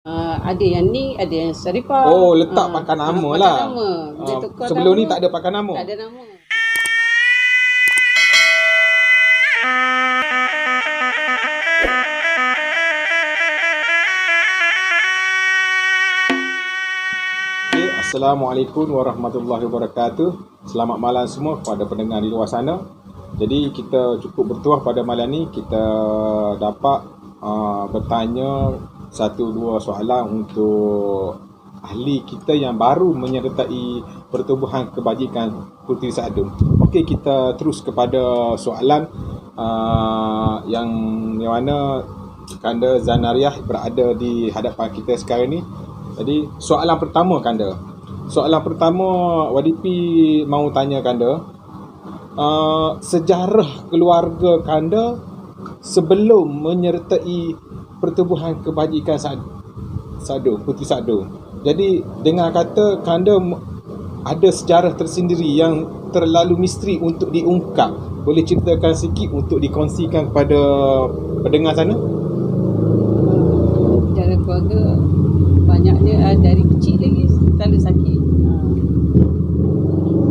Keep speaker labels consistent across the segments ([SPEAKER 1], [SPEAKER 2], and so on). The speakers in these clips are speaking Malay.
[SPEAKER 1] Ada yang ni, ada yang Saripah.
[SPEAKER 2] Oh, letak pakai nama lah.
[SPEAKER 1] Nama. Dia tukar
[SPEAKER 2] Sebelum
[SPEAKER 1] nama,
[SPEAKER 2] ni tak ada pakai nama.
[SPEAKER 1] tak ada nama.
[SPEAKER 2] Okay, Assalamualaikum warahmatullahi wabarakatuh. Selamat malam semua kepada pendengar di luar sana. Jadi kita cukup bertuah pada malam ni. Kita dapat bertanya satu dua soalan untuk ahli kita yang baru menyertai pertubuhan kebajikan Puteri Saadum. Okey, kita terus kepada soalan yang mana Kanda Zanariah berada di hadapan kita sekarang ni. Jadi soalan pertama Kanda. Soalan pertama YDP mahu tanya Kanda, sejarah keluarga Kanda sebelum menyertai pertubuhan kebajikan Saadum, Puteri Saadum. Jadi dengan kata Kanda ada sejarah tersendiri yang terlalu misteri untuk diungkap. Boleh ceritakan sikit untuk dikongsikan kepada pendengar sana?
[SPEAKER 1] Sejarah keluarga banyaknya dari kecil lagi selalu sakit.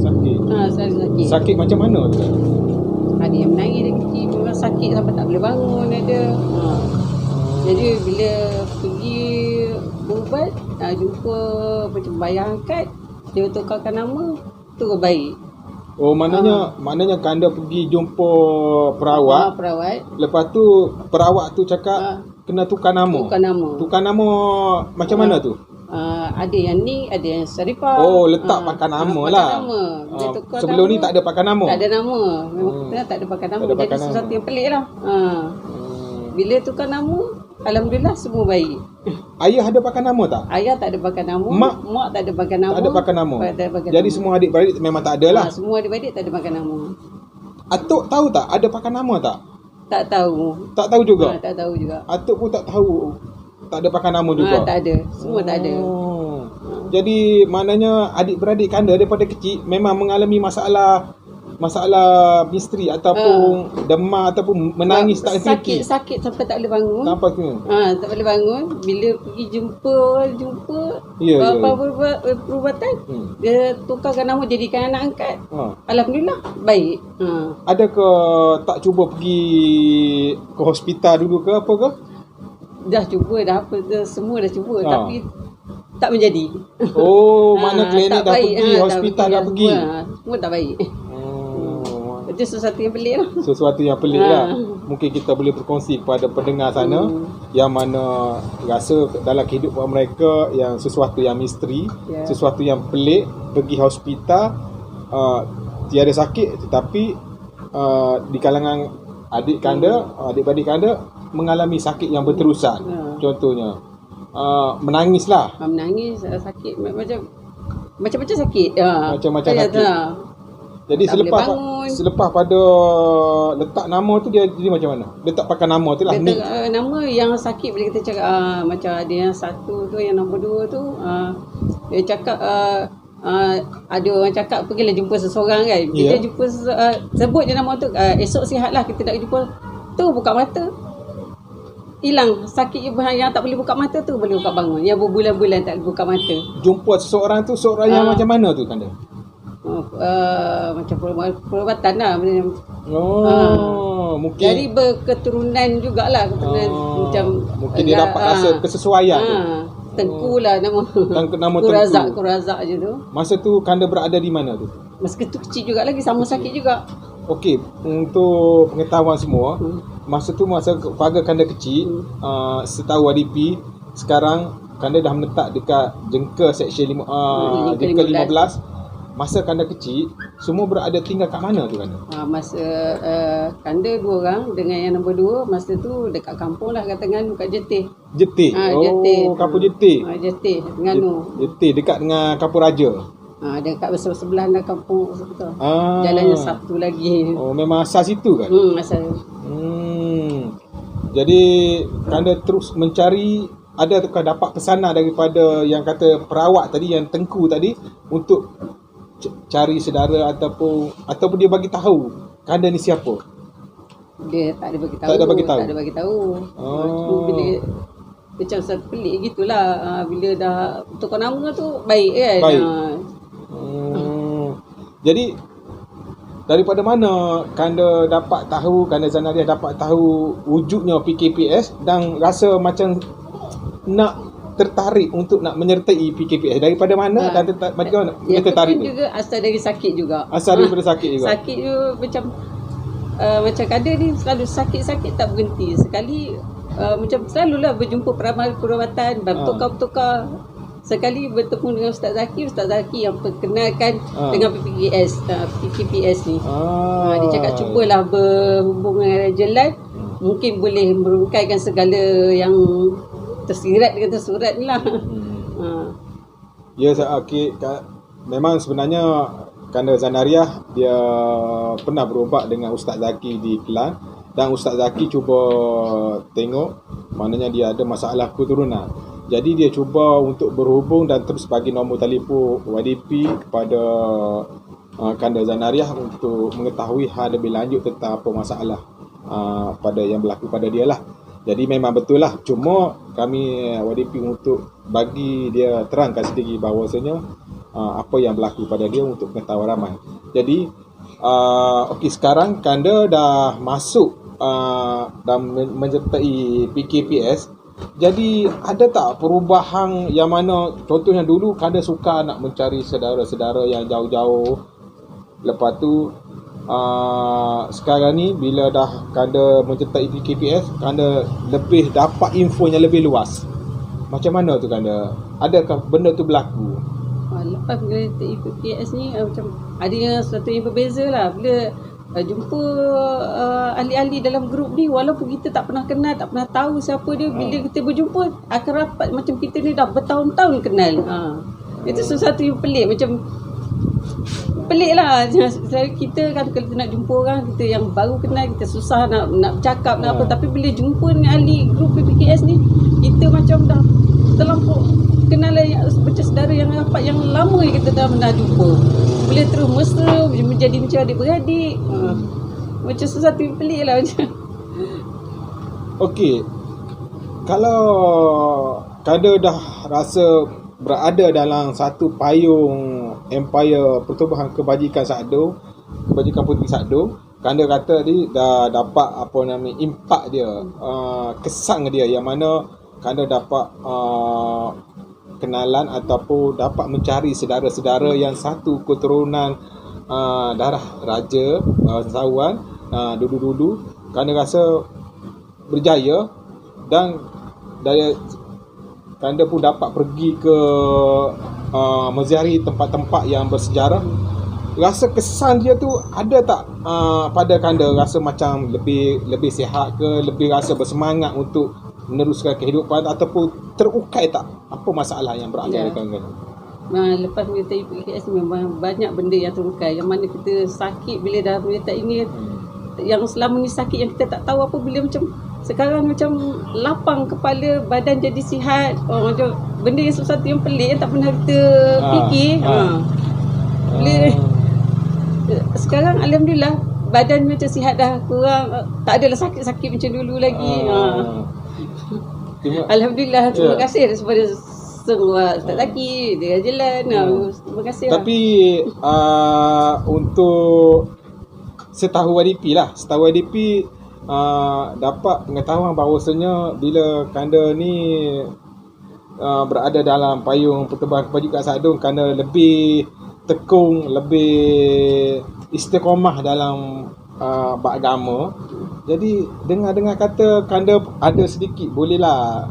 [SPEAKER 2] Sakit.
[SPEAKER 1] Selalu sakit.
[SPEAKER 2] Sakit macam mana tu?
[SPEAKER 1] Ada yang menangis dari kecil, memang sakit sampai tak boleh bangun ada. Jadi bila pergi berubat, jumpa macam bayar angkat, dia tukarkan nama, terus baik.
[SPEAKER 2] Oh, maknanya Kanda pergi jumpa perawat.
[SPEAKER 1] Perawat.
[SPEAKER 2] Lepas tu perawat tu cakap kena tukar nama. Tukar nama macam mana tu?
[SPEAKER 1] Ada yang ni, ada yang Saripah.
[SPEAKER 2] Oh, letak pakai nama lah.
[SPEAKER 1] Nama.
[SPEAKER 2] Sebelum
[SPEAKER 1] nama,
[SPEAKER 2] ni tak ada pakai nama.
[SPEAKER 1] Tak ada nama. Memang tak ada pakai nama. Jadi sesuatu yang pelik lah. Bila tukar nama, alhamdulillah semua baik.
[SPEAKER 2] Ayah ada pakai nama tak?
[SPEAKER 1] Ayah tak ada pakai nama. Mak tak ada pakai nama.
[SPEAKER 2] Tak ada pakai nama. Jadi
[SPEAKER 1] nama.
[SPEAKER 2] semua adik-beradik memang tak ada lah.
[SPEAKER 1] Semua adik-beradik tak ada pakai nama.
[SPEAKER 2] Atuk tahu tak ada pakai nama tak?
[SPEAKER 1] Tak tahu.
[SPEAKER 2] Tak tahu juga?
[SPEAKER 1] Tak tahu juga.
[SPEAKER 2] Atuk pun tak tahu. Tak ada pakai nama juga?
[SPEAKER 1] Tak ada. Semua tak ada.
[SPEAKER 2] Jadi maknanya adik-beradik Kanda daripada kecil memang mengalami masalah misteri ataupun demam ataupun menangis tak
[SPEAKER 1] sakit sampai tak boleh bangun.
[SPEAKER 2] Sampai tu.
[SPEAKER 1] Tak boleh bangun. Bila pergi jumpa perubatan, dia tukarkan nama jadikan anak angkat. Alhamdulillah baik.
[SPEAKER 2] Adakah tak cuba pergi ke hospital dulu ke apa ke?
[SPEAKER 1] Dah cuba dah semua dah cuba tapi tak menjadi.
[SPEAKER 2] Oh, mana klinik dah pergi, hospital dah pergi.
[SPEAKER 1] Semua tak baik. Itu sesuatu yang pelik lah.
[SPEAKER 2] Sesuatu yang pelik lah. Mungkin kita boleh berkongsi kepada pendengar sana yang mana rasa dalam kehidupan mereka yang sesuatu yang misteri, sesuatu yang pelik, pergi hospital tiada sakit tetapi di kalangan adik-beradik Kanda mengalami sakit yang berterusan. Contohnya menangis lah.
[SPEAKER 1] Menangis, sakit macam-macam sakit.
[SPEAKER 2] Macam-macam sakit. Jadi selepas pada letak nama tu dia jadi macam mana? Letak pakai nama tu lah.
[SPEAKER 1] Nama yang sakit boleh kita cakap macam ada yang satu tu, yang nombor dua tu dia cakap ada orang cakap pergilah jumpa seseorang kan. Kita jumpa sebut je nama tu, esok sihat lah kita nak jumpa. Tu buka mata hilang sakit yang tak boleh buka mata tu boleh buka bangun. Yang berbulan-bulan tak boleh buka mata.
[SPEAKER 2] Jumpa seseorang tu seorang yang macam mana tu Kanda?
[SPEAKER 1] Macam perubatan lah.
[SPEAKER 2] Mungkin
[SPEAKER 1] jadi berketurunan jugalah macam
[SPEAKER 2] mungkin dia dapat rasa kesesuaian tu.
[SPEAKER 1] Tengku lah nama Kurazak je tu.
[SPEAKER 2] Masa tu Kanda berada di mana tu?
[SPEAKER 1] Masa tu kecil juga lagi, sama sakit juga.
[SPEAKER 2] Okey, untuk pengetahuan semua, masa tu masa keluarga Kanda kecil, setahu YDP, sekarang Kanda dah menetap dekat Jengka Seksyen Jengka 15. Masa Kanda kecil, semua berada tinggal kat mana tu Kanda?
[SPEAKER 1] Masa Kanda 2 orang dengan yang nombor 2, masa tu dekat kampung lah, kat Terengganu, kat Jetih.
[SPEAKER 2] Jetih?
[SPEAKER 1] Jetih.
[SPEAKER 2] Kampung Jetih?
[SPEAKER 1] Jetih, Terengganu.
[SPEAKER 2] Jetih, dekat dengan Kampung Raja?
[SPEAKER 1] Dekat sebelah dah kampung betul. Jalannya satu lagi.
[SPEAKER 2] Oh, memang asal situ kan?
[SPEAKER 1] Asal.
[SPEAKER 2] Jadi Kanda terus mencari, adakah dapat pesanan daripada yang kata perawat tadi, yang Tengku tadi, untuk cari saudara ataupun dia bagi tahu Kanda ni siapa?
[SPEAKER 1] Dia tak ada bagi tahu.
[SPEAKER 2] Tak ada bagi tahu.
[SPEAKER 1] Tak ada bagi tahu.
[SPEAKER 2] Oh.
[SPEAKER 1] macam satu pelik gitulah. Bila dah tukar nama tu baik kan.
[SPEAKER 2] Baik. Jadi daripada mana Kanda dapat tahu, Kanda Zanariah dapat tahu wujudnya PKPS dan rasa macam nak tertarik untuk nak menyertai PKPS? Daripada mana dan macam mana dia tertarik tu?
[SPEAKER 1] Juga asal dari sakit juga.
[SPEAKER 2] Asal daripada sakit juga.
[SPEAKER 1] Sakit tu macam Kanda ni selalu sakit-sakit tak berhenti. Sekali macam selalulah berjumpa peramal perawatan, bertukar-tukar. Sekali bertemu dengan Ustaz Zaki yang perkenalkan dengan PKPS ni. Dia cakap cubalah berhubung dengan Raja Lan, mungkin boleh merungkaikan segala yang tersirat dengan tersurat ni lah.
[SPEAKER 2] Ya, okay. Memang sebenarnya Kanda Zanariah dia pernah berubat dengan Ustaz Zaki di Kelang, dan Ustaz Zaki cuba tengok maknanya dia ada masalah keturunan. Jadi dia cuba untuk berhubung dan terus bagi nombor telefon YDP kepada Kanda Zanariah untuk mengetahui hal lebih lanjut tentang apa masalah pada yang berlaku pada dia lah. Jadi memang betul lah, cuma kami YDP untuk bagi dia terangkan sendiri bahawasanya apa yang berlaku pada dia untuk pengetahuan ramai. Jadi okey, sekarang Kanda dah masuk dan menyertai PKPS. Jadi ada tak perubahan yang mana, contohnya dulu Kanda suka nak mencari saudara-saudara yang jauh-jauh, lepas tu sekarang ni bila dah Kanda menyertai PKPS, Kanda lebih dapat infonya lebih luas. Macam mana tu Kanda? Adakah benda tu berlaku?
[SPEAKER 1] Lepas bila PKPS ni macam ada sesuatu yang berbeza lah. Bila jumpa ahli-ahli dalam grup ni, walaupun kita tak pernah kenal, tak pernah tahu siapa dia, bila kita berjumpa akan rapat macam kita ni dah bertahun-tahun kenal. Itu sesuatu yang pelik, macam pelik lah. Kita kan kalau nak jumpa orang kita yang baru kenal, kita susah nak bercakap nak apa, tapi bila jumpa dengan ahli grup PKS ni, kita macam dah terlampau kenal macam saudara yang rapat yang lama kita dah pernah jumpa. Boleh terus mesra, menjadi macam adik-beradik. Macam sesuatu yang pelik lah macam.
[SPEAKER 2] Okey, kalau Kanda dah rasa berada dalam satu payung empire Pertubuhan Kebajikan Sadong, Kebajikan Puteri Sadong, Kanda kata ni dah dapat apa nama impak dia, kesan dia yang mana Kanda dapat kenalan ataupun dapat mencari saudara-saudara yang satu keturunan darah raja, bangsawan dulu-dulu. Kanda rasa berjaya dan dari Kanda pun dapat pergi ke menziarahi tempat-tempat yang bersejarah. Rasa kesan dia tu ada tak pada Kanda? Rasa macam lebih sihat ke, lebih rasa bersemangat untuk meneruskan kehidupan, ataupun terukai tak apa masalah yang berada di Kanda?
[SPEAKER 1] Lepas menyertai PKS memang banyak benda yang terukai. Yang mana kita sakit bila dah menyertai ini, yang selama ni sakit yang kita tak tahu apa, bila macam sekarang macam lapang kepala, badan jadi sihat. Macam benda yang sesuatu yang pelik yang tak pernah kita fikir. Bila sekarang alhamdulillah badan macam sihat dah, kurang, tak adalah sakit-sakit macam dulu lagi. Alhamdulillah, terima kasih kepada semua Ustaz Zaki, dia jalan. Terima kasih.
[SPEAKER 2] Tapi untuk setahu YDP dapat pengetahuan bahawasanya bila Kanda ni berada dalam payung Pertubuhan Kebajikan Sadong, Kanda lebih tekung, lebih istiqamah dalam beragama. Jadi dengar kata Kanda ada sedikit bolehlah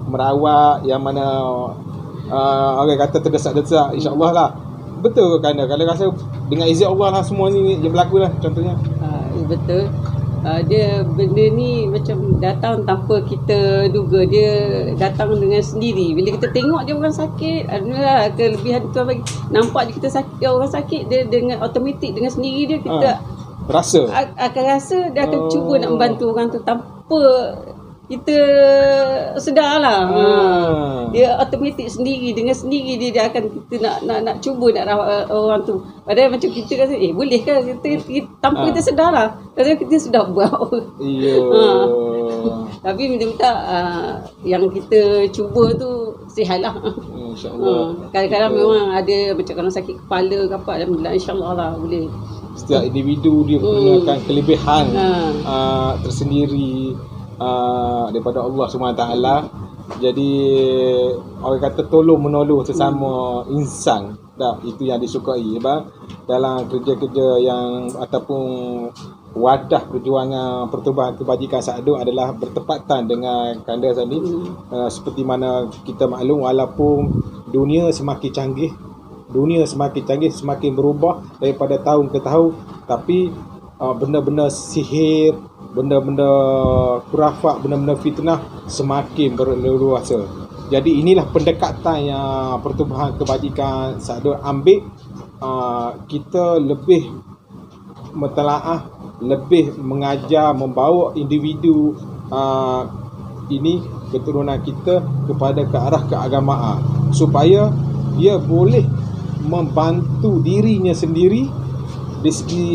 [SPEAKER 2] merawat yang mana orang kata terdesak-desak, insya-Allah lah. Betul ke Kanda? Kanda rasa dengan izin Allah lah semua ni yang berlaku lah contohnya?
[SPEAKER 1] Betul. Dia benda ni macam datang tanpa kita duga. Dia datang dengan sendiri. Bila kita tengok dia orang sakit, adalah kelebihan Tuhan bagi. Nampak je kita sakit, orang sakit, dia dengan automatik dengan sendiri dia kita
[SPEAKER 2] rasa
[SPEAKER 1] akan rasa dia akan cuba nak membantu orang tu tanpa kita sedarlah. Dia automatik sendiri, dengan sendiri dia akan kita nak cuba nak rawat orang tu. Padahal macam kita rasa boleh ke kita tanpa kita sedarlah. Padahal kita sudah buat. Tapi minta yang kita cuba tu sihat lah.
[SPEAKER 2] InsyaAllah.
[SPEAKER 1] Kadang-kadang memang ada macam kalau sakit kepala ke apa, alhamdulillah insyaAllah lah boleh.
[SPEAKER 2] Setiap individu dia gunakan kelebihan tersendiri daripada Allah SWT. Jadi orang kata tolong menolong sesama insan. Itu yang disukai dalam kerja-kerja yang ataupun wadah perjuangan pertubuhan kebajikan Sa'adun adalah bertepatan dengan kanda tadi. Seperti mana kita maklum, walaupun dunia semakin canggih, semakin berubah daripada tahun ke tahun, tapi benda-benda sihir, benda-benda khurafat, benda-benda fitnah semakin berleluasa. Jadi inilah pendekatan yang pertubuhan kebajikan Sa'adun ambil. Kita lebih mentelaah, lebih mengajar, membawa individu ini, keturunan kita kepada ke arah keagamaan, supaya dia boleh membantu dirinya sendiri dari segi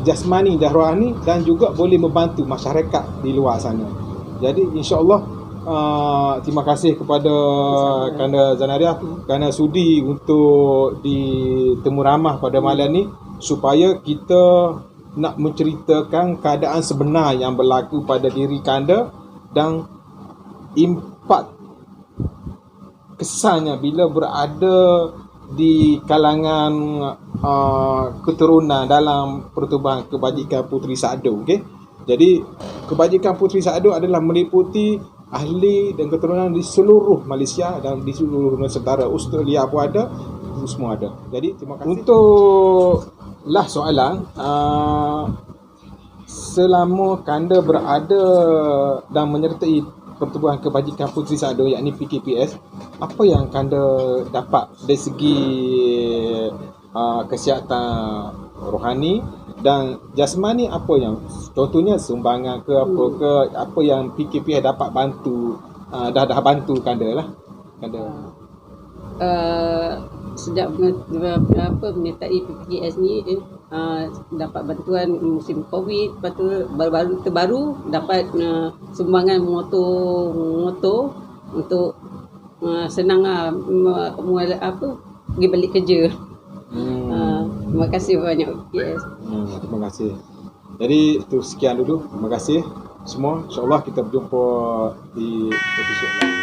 [SPEAKER 2] jasmani dan rohani, dan juga boleh membantu masyarakat di luar sana. Jadi insya-Allah terima kasih kepada Kanda Zanaria kerana sudi untuk ditemu ramah pada malam ni, supaya kita nak menceritakan keadaan sebenar yang berlaku pada diri Kanda dan impak kesannya bila berada di kalangan keturunan dalam pertubuhan kebajikan Puteri Sa'adun. Okay? Jadi kebajikan Puteri Sa'adun adalah meliputi ahli dan keturunan di seluruh Malaysia dan di seluruh Nusantara. Australia pun ada, semua ada. Jadi terima kasih. Untuk soalan, selama Kanda berada dan menyertai pertubuhan kebajikan Puteri Sa'adun, yakni PKPS, apa yang Kanda dapat dari segi kesihatan rohani dan jasmani? Apa yang contohnya sumbangan ke apa ke, apa yang PKPS dapat bantu, dah bantu Kanda lah, Kanda?
[SPEAKER 1] Sejak menyertai PKPS ni, dapat bantuan musim Covid, lepas tu terbaru dapat sumbangan motor untuk senang pergi balik kerja. Terima kasih banyak PKPS.
[SPEAKER 2] Terima kasih. Jadi itu sekian dulu. Terima kasih semua. InsyaAllah kita berjumpa di episod lain.